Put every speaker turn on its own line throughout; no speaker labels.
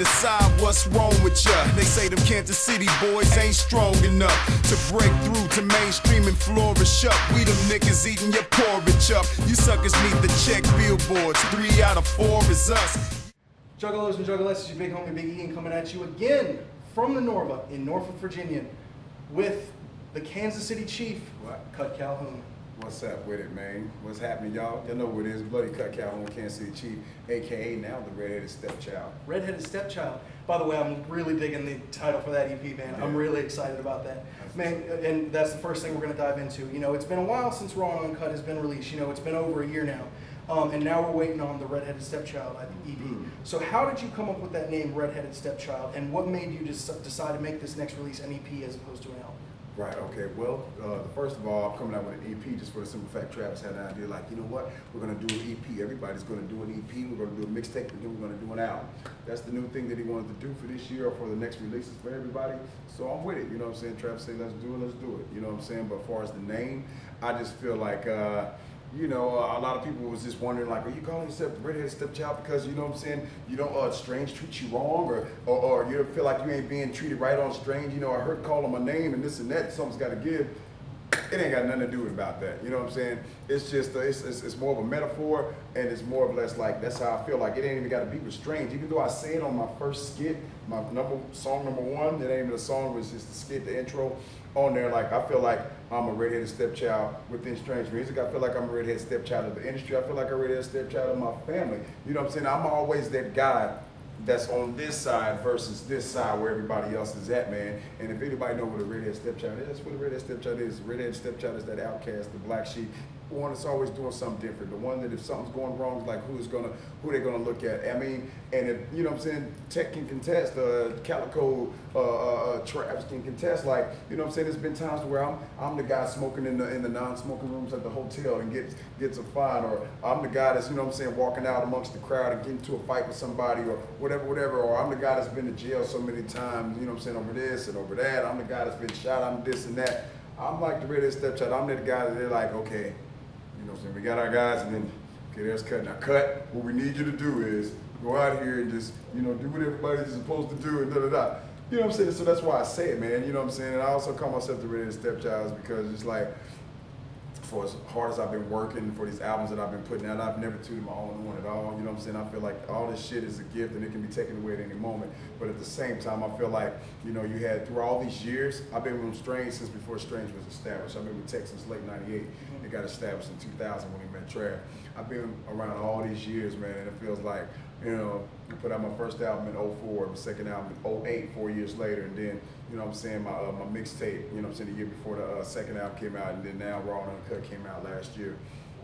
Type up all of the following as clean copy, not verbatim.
decide what's wrong with ya. They say them Kansas City boys ain't strong enough to break through to mainstream and flourish up. We them niggas eating your porridge up. You suckers need to check billboards. 3 out of 4 is us.
Juggalos and Juggalettes, it's your big homie Big Ian coming at you again from the NorVA in Norfolk, Virginia with the Kansas City Chief, Kutt Calhoun.
What's up with it, man? What's happening, y'all? Y'all know what it is. Bloody Kutt Calhoun, Kansas City Chief, a.k.a. now the Redheaded Stepchild.
Redheaded Stepchild. By the way, I'm really digging the title for that EP, man. Yeah. I'm really excited about that. Man, and that's the first thing we're going to dive into. You know, it's been a while since Raw and Uncut has been released. You know, it's been over a year now. And now we're waiting on the Redheaded Stepchild EP. So how did you come up with that name, Redheaded Stepchild, and what made you just decide to make this next release an EP as opposed to an album?
Right, okay, well, first of all, I'm coming out with an EP just for the simple fact Travis had an idea like, you know what, we're going to do an EP. Everybody's going to do an EP, we're going to do a mixtape, and then we're going to do an album. That's the new thing that he wanted to do for this year or for the next releases for everybody. So I'm with it, you know what I'm saying? Travis said, let's do it, you know what I'm saying? But as far as the name, I just feel like, you know, a lot of people was just wondering, like, are you calling yourself the Redheaded Stepchild because, you know what I'm saying, you don't, Strange treat you wrong, or you feel like you ain't being treated right on Strange, you know, I heard calling my name and this and that, something's got to give. It ain't got nothing to do about that, you know what I'm saying? It's just, it's more of a metaphor, and it's more or less like, that's how I feel like. It ain't even got to be with Strange, even though I say it on my first skit, my song number 1, that ain't even a song, it was just the skit, the intro on there. Like, I feel like I'm a redheaded stepchild within Strange Music. I feel like I'm a redheaded stepchild of the industry. I feel like a redheaded stepchild of my family. You know what I'm saying? I'm always that guy that's on this side versus this side where everybody else is at, man. And if anybody know what a redheaded stepchild is, that's what a redheaded stepchild is. A redheaded stepchild is that outcast, the black sheep, one that's always doing something different. The one that if something's going wrong, is like who they're gonna look at. I mean, and if, you know what I'm saying, Tech can contest, Calico, Travis can contest, like, you know what I'm saying, there's been times where I'm the guy smoking in the non-smoking rooms at the hotel and gets a fine, or I'm the guy that's, you know what I'm saying, walking out amongst the crowd and getting into a fight with somebody, or whatever, or I'm the guy that's been to jail so many times, you know what I'm saying, over this and over that. I'm the guy that's been shot, I'm this and that. I'm like the redheaded stepchild. I'm the guy that they're like, okay, you know what I'm saying, we got our guys, and then, okay, there's Kutt. Now, Kutt, what we need you to do is go out here and just, you know, do what everybody's supposed to do, and da-da-da. You know what I'm saying? So that's why I say it, man. You know what I'm saying? And I also call myself the redheaded stepchild because it's like, for as hard as I've been working for these albums that I've been putting out, I've never tooted my own horn at all. You know what I'm saying? I feel like all this shit is a gift and it can be taken away at any moment. But at the same time, I feel like, you know, you had, through all these years, I've been with Strange since before Strange was established. I've been with Tech since late '98. It got established in 2000 when we met Trav. I've been around all these years, man, and it feels like, you know, I put out my first album in '04, my second album in '08, 4 years later, and then, you know what I'm saying, my mixtape, you know what I'm saying, the year before the second album came out, and then now Raw and Uncut came out last year.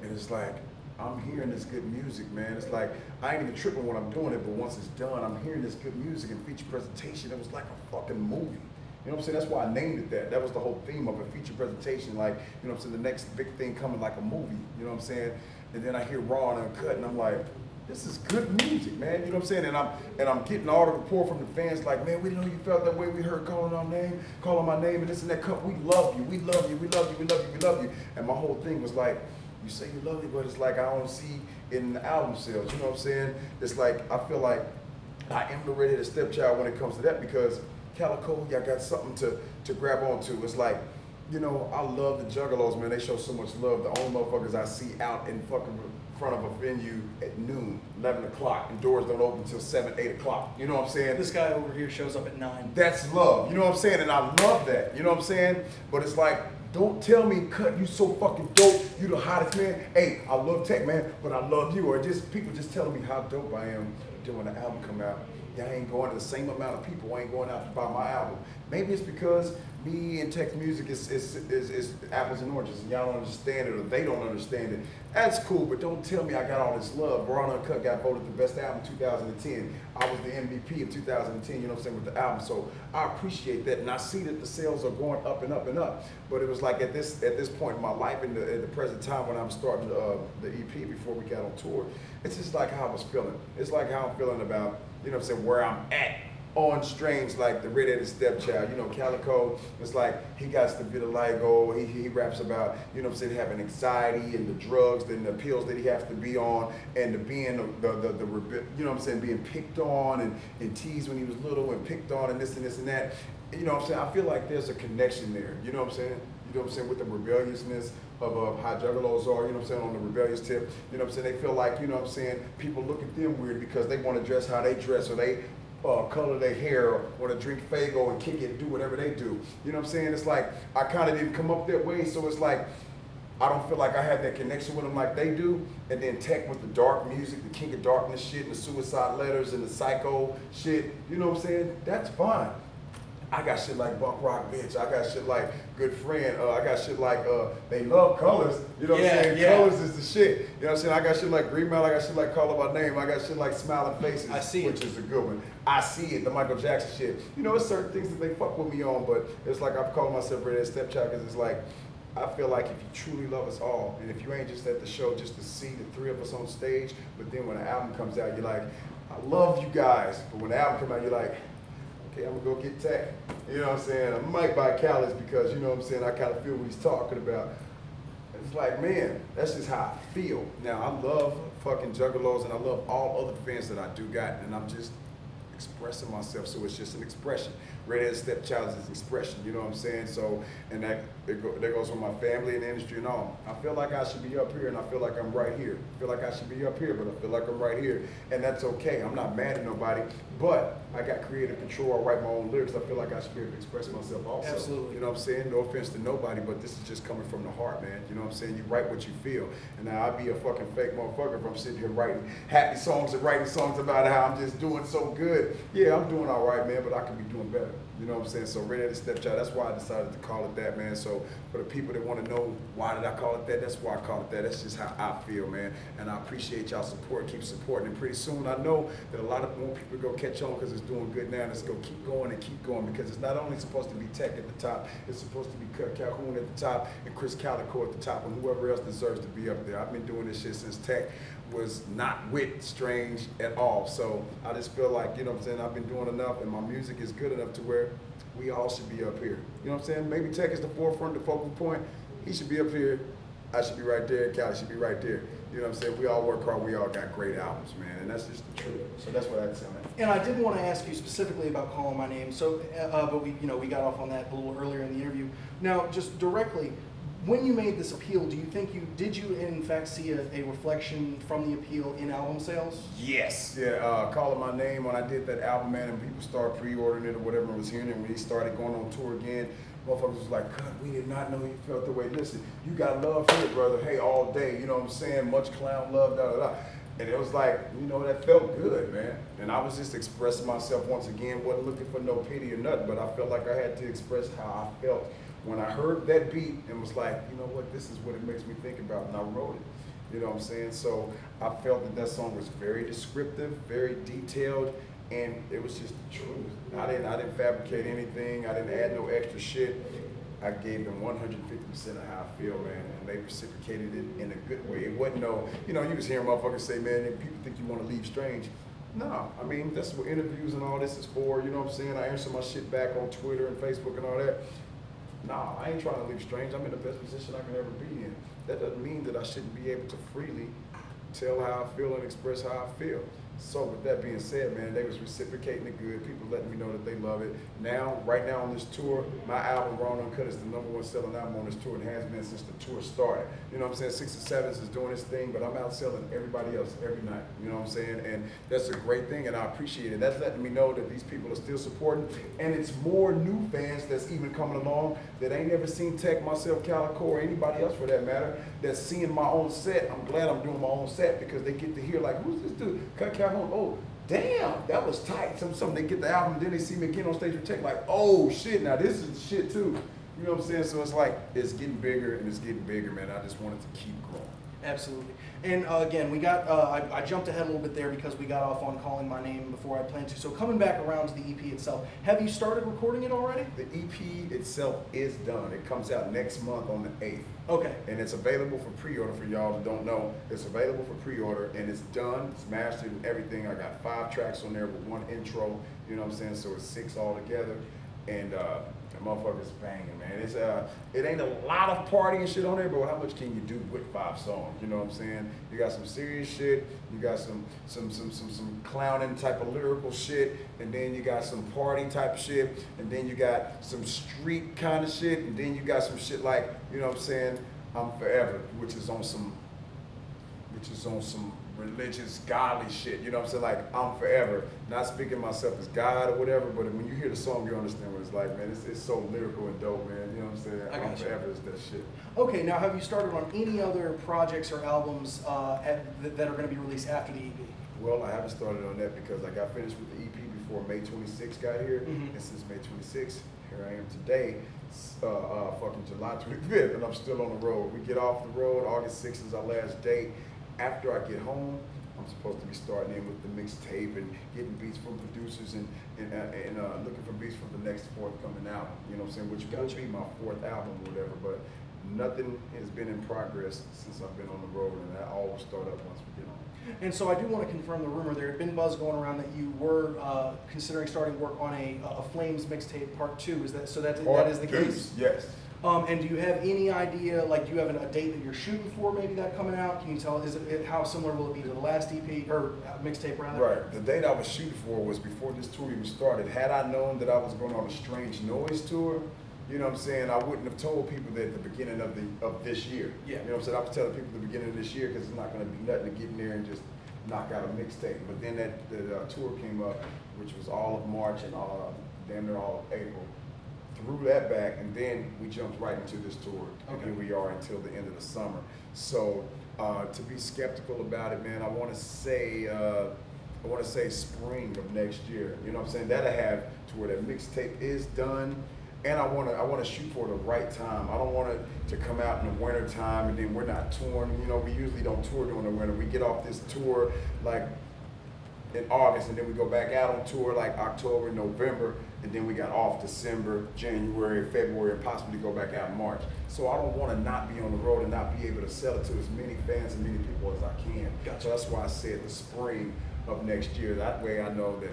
And it's like, I'm hearing this good music, man. It's like, I ain't even tripping when I'm doing it, but once it's done, I'm hearing this good music and feature presentation. It was like a fucking movie. You know what I'm saying? That's why I named it that. That was the whole theme of a feature presentation. Like, you know what I'm saying, the next big thing coming like a movie. You know what I'm saying? And then I hear Raw and Uncut, and I'm like, this is good music, man. You know what I'm saying? And I'm getting all the report from the fans like, man, we didn't know you felt that way. We heard calling my name, and this and that. We love you, we love you, we love you, we love you, we love you. And my whole thing was like, you say you love me, but it's like I don't see it in the album sales. You know what I'm saying? It's like, I feel like I am the redheaded stepchild when it comes to that, because Calico, y'all got something to grab onto. It's like, you know, I love the Juggalos, man. They show so much love. The only motherfuckers I see out in fucking front of a venue at noon, 11 o'clock, and doors don't open until 7, 8 o'clock. You know what I'm saying?
This guy over here shows up at 9.
That's love. You know what I'm saying? And I love that. You know what I'm saying? But it's like, don't tell me, Kutt, you so fucking dope. You the hottest man. Hey, I love Tech, man, but I love you. Or just people just telling me how dope I am when the album come out. Y'all ain't going to the same amount of people ain't going out to buy my album. Maybe it's because me and Tech music is apples and oranges, and y'all don't understand it, or they don't understand it. That's cool, but don't tell me I got all this love. Raw and Uncut got voted the best album in 2010. I was the MVP of 2010, you know what I'm saying, with the album. So I appreciate that, and I see that the sales are going up and up and up. But it was like at this point in my life, at the present time when I'm starting the EP before we got on tour, it's just like how I was feeling. It's like how I'm feeling about, you know what I'm saying, where I'm at on Strange, like the redheaded stepchild. You know, Calico, it's like he got the vitiligo. He raps about, you know what I'm saying, having anxiety and the drugs and the pills that he has to be on, and the being you know what I'm saying, being picked on and teased when he was little and picked on and this and that. You know what I'm saying? I feel like there's a connection there. You know what I'm saying? You know what I'm saying? With the rebelliousness of how juggalos are, you know what I'm saying, on the rebellious tip. You know what I'm saying? They feel like, you know what I'm saying, people look at them weird because they want to dress how they dress, or they color their hair, or want to drink Fago and kick it and do whatever they do. You know what I'm saying? It's like, I kind of didn't come up that way, so it's like, I don't feel like I had that connection with them like they do. And then Tech with the dark music, the King of Darkness shit, and the suicide letters and the psycho shit, you know what I'm saying? That's fine. I got shit like Buck Rock Bitch. I got shit like Good Friend. I got shit like They Love Colors. You know what I'm saying?
Yeah.
Colors is the shit. You know what I'm saying? I got shit like Green Mile. I got shit like Call Out My Name. I got shit like Smiling Faces.
I See
which
It.
is a good one. I See It, the Michael Jackson shit. You know, it's certain things that they fuck with me on, but it's like I'm calling myself Redhead Stepchild because it's like, I feel like if you truly love us all, and if you ain't just at the show just to see the three of us on stage, but then when the album comes out, you're like, I love you guys. But when the album comes out, you're like, okay, I'm gonna go get Tech. You know what I'm saying? I might buy Callis because, you know what I'm saying, I kind of feel what he's talking about. It's like, man, that's just how I feel. Now, I love fucking Juggalos, and I love all other fans that I do got, and I'm just expressing myself, so it's just an expression. Redhead Stepchild is expression, you know what I'm saying? So, and that goes with my family and the industry and all. I feel like I should be up here, and I feel like I'm right here. I feel like I should be up here, but I feel like I'm right here, and that's okay. I'm not mad at nobody, but I got creative control. I write my own lyrics. I feel like I should be able to express myself also.
Absolutely.
You know what I'm saying? No offense to nobody, but this is just coming from the heart, man. You know what I'm saying? You write what you feel. And now I'd be a fucking fake motherfucker if I'm sitting here writing happy songs and writing songs about how I'm just doing so good. Yeah, I'm doing all right, man, but I could be doing better. You know what I'm saying? So Redheaded Stepchild, that's why I decided to call it that, man. So for the people that want to know why did I call it that, that's why I call it that. That's just how I feel, man. And I appreciate y'all support. Keep supporting. And pretty soon I know that a lot of more people go catch on because it's doing good now. Let's go keep going and keep going, because it's not only supposed to be Tech at the top, it's supposed to be Kutt Calhoun at the top and Chris Calico at the top, and whoever else deserves to be up there. I've been doing this shit since Tech was not with Strange at all. So I just feel like, you know what I'm saying, I've been doing enough and my music is good enough to where we all should be up here. You know what I'm saying? Maybe Tech is the forefront, the focal point. He should be up here. I should be right there. Cali should be right there. You know what I'm saying? We all work hard. We all got great albums, man. And that's just the truth. So that's what I'd say, man.
And I did want to ask you specifically about Calling My Name. So, but we got off on that a little earlier in the interview. Now, just directly, when you made this appeal, did you in fact see a reflection from the appeal in album sales?
Yes. Yeah, Calling My Name, when I did that album, man, and people started pre-ordering it or whatever, I was hearing it, when he started going on tour again, motherfuckers was like, Kutt, we did not know you felt the way. Listen, you got love here, brother. Hey, all day, you know what I'm saying? Much clown love, da, da, da. And it was like, you know, that felt good, man. And I was just expressing myself once again, wasn't looking for no pity or nothing, but I felt like I had to express how I felt when I heard that beat and was like, you know what, this is what it makes me think about, and I wrote it. You know what I'm saying? So I felt that that song was very descriptive, very detailed, and it was just the truth. I didn't fabricate anything. I didn't add no extra shit. I gave them 150% of how I feel, man, and they reciprocated it in a good way. It wasn't no, you know, you was hearing motherfuckers say, man, people think you want to leave Strange. No, I mean, that's what interviews and all this is for, you know what I'm saying? I answer my shit back on Twitter and Facebook and all that. Nah, I ain't trying to leave Strange. I'm in the best position I can ever be in. That doesn't mean that I shouldn't be able to freely tell how I feel and express how I feel. So with that being said, man, they was reciprocating it good. People letting me know that they love it. Now, right now on this tour, my album, Raw and Uncut, is the #1 selling album on this tour, and has been since the tour started. You know what I'm saying? 6 and 7 is doing its thing, but I'm outselling everybody else every night. You know what I'm saying? And that's a great thing, and I appreciate it. That's letting me know that these people are still supporting, and it's more new fans that's even coming along that ain't never seen Tech, myself, Calico, or anybody else for that matter, that's seeing my own set. I'm glad I'm doing my own set because they get to hear, like, who's this dude? Kutt Calhoun. Oh, damn, that was tight. Something they get the album, then they see me again on stage with Tech, like, oh shit, now this is the shit too. You know what I'm saying? So it's like, it's getting bigger and it's getting bigger, man. I just want it to keep growing.
Absolutely. And again, we got, I jumped ahead a little bit there because we got off on calling my name before I planned to. So coming back around to the EP itself, have you started recording it already?
The EP itself is done. It comes out next month on the 8th.
Okay.
And it's available for pre-order for y'all that don't know. It's available for pre-order and it's done, it's mastered and everything. I got 5 tracks on there with 1 intro, you know what I'm saying? So it's 6 all together. And the motherfucker's banging, man. It's it ain't a lot of party and shit on there, but how much can you do with 5 songs? You know what I'm saying? You got some serious shit, you got some clowning type of lyrical shit, and then you got some party type of shit, and then you got some street kind of shit, and then you got some shit like, you know what I'm saying, I'm Forever, which is on some religious, godly shit, you know what I'm saying? Like, I'm forever. Not speaking myself as God or whatever, but when you hear the song, you understand what it's like, man. It's so lyrical and dope, man. You know what I'm saying? I'm forever is that shit.
Okay, now have you started on any other projects or albums that are going to be released after the EP?
Well, I haven't started on that because I got finished with the EP before May 26th got here, and since May 26th, here I am today, fucking July 25th, and I'm still on the road. We get off the road, August 6th is our last date. After I get home, I'm supposed to be starting in with the mixtape and getting beats from producers and looking for beats for the next forthcoming album, you know what I'm saying, which will be my 4th album or whatever, but nothing has been in progress since I've been on the road, and that all will start up once we get on.
And so I do want to confirm the rumor. There had been buzz going around that you were considering starting work on a Flames mixtape part 2. Is that so? That is the case?
Yes.
And do you have any idea, like, do you have a date that you're shooting for, maybe that coming out? Can you tell, how similar will it be to the last EP, or mixtape rather?
Right, the date I was shooting for was before this tour even started. Had I known that I was going on a Strange Noise tour, you know what I'm saying, I wouldn't have told people that at the beginning of this year.
Yeah.
You know what I'm saying, I was telling people at the beginning of this year because it's not going to be nothing to get in there and just knock out a mixtape. But then the tour came up, which was all of March and damn near all of April. Threw that back, and then we jumped right into this tour, and here we are until the end of the summer. So to be skeptical about it, man, I want to say spring of next year. You know what I'm saying? That'll have to where that mixtape is done, and I want to shoot for the right time. I don't want it to come out in the winter time, and then we're not touring. You know, we usually don't tour during the winter. We get off this tour like in August, and then we go back out on tour like October, November, and then we got off December, January, February, and possibly go back out in March. So I don't want to not be on the road and not be able to sell it to as many fans and many people as I can.
Gotcha.
So that's why I said the spring of next year. That way I know that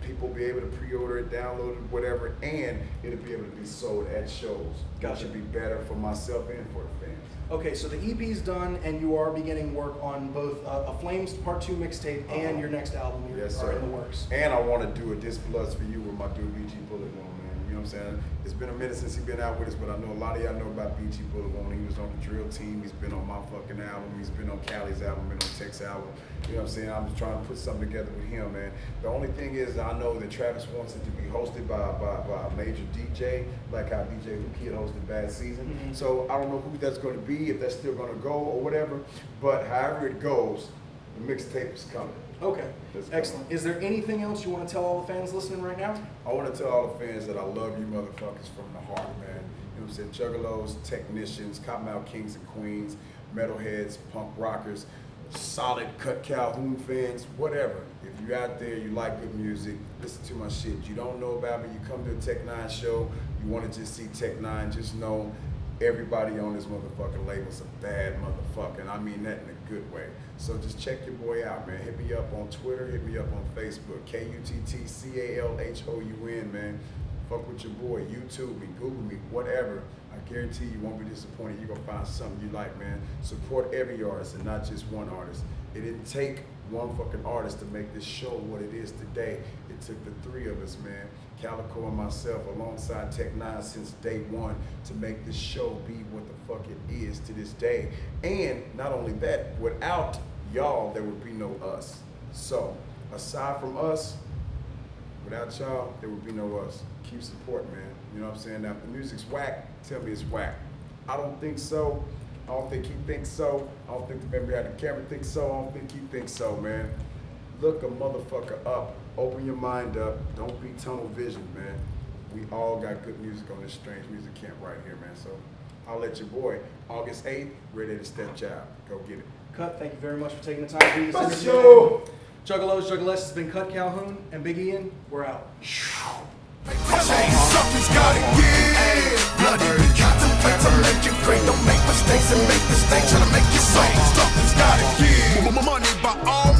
people will be able to pre-order it, download it, whatever, and it'll be able to be sold at shows.
Gotcha.
Which would be better for myself and for the fans.
Okay, so the EP's done, and you are beginning work on both a Flames Part 2 mixtape and your next album are in the works.
And I want to do a This Plus for You with my dude BG Bullet on, man. You know what I'm saying? It's been a minute since he's been out with us, but I know a lot of y'all know about BG Bullet on. He was on the Drill Team. He's been on my fucking album. He's been on Cali's album, been on Tech's album. You know what I'm saying? I'm just trying to put something together with him, man. The only thing is, I know that Travis wants it to be hosted by a major DJ, like how DJ Who Kid hosted Bad Season. So I don't know who that's going to be, if that's still going to go or whatever. But however it goes, the mixtape is coming.
Okay, excellent. Is there anything else you want to tell all the fans listening right now?
I want to tell all the fans that I love you motherfuckers from the heart, man. You know what I'm saying? Juggalos, technicians, Cottonmouth Kings and Queens, metalheads, punk rockers, solid Kutt Calhoun fans, whatever. If you're out there, you like good music, listen to my shit. You don't know about me, you come to a Tech 9 show, you want to just see Tech 9, just know everybody on this motherfucking label's a bad motherfucker, and I mean that in a good way. So just check your boy out, man. Hit me up on Twitter, hit me up on Facebook, KUTTCALHOUN, man. Fuck with your boy, YouTube me, Google me, whatever. I guarantee you won't be disappointed. You're gonna find something you like, man. Support every artist and not just one artist. It didn't take one fucking artist to make this show what it is today. It took the 3 of us, man. Calico and myself, alongside Tech 9 since day 1, to make this show be what the fuck it is to this day. And not only that, without y'all, there would be no us. So, aside from us, without y'all, there would be no us. Keep supporting, man. You know what I'm saying? Now, if the music's whack, tell me it's whack. I don't think so. I don't think he thinks so. I don't think the man behind the camera thinks so. I don't think he thinks so, man. Look a motherfucker up. Open your mind up. Don't be tunnel vision, man. We all got good music on this Strange Music Camp right here, man. So I'll let your boy, August 8th, Ready to Stepchild. Go get it.
Kutt, thank you very much for taking the time to do this
Let's
interview.
go.
Juggalos, Juggalesses, has been Kutt Calhoun and Big Ian. We're out.
Something's gotta give. Bloody, we contemplate to make it great. Don't make mistakes and make mistakes trying to make it right. Something's gotta give. Money by all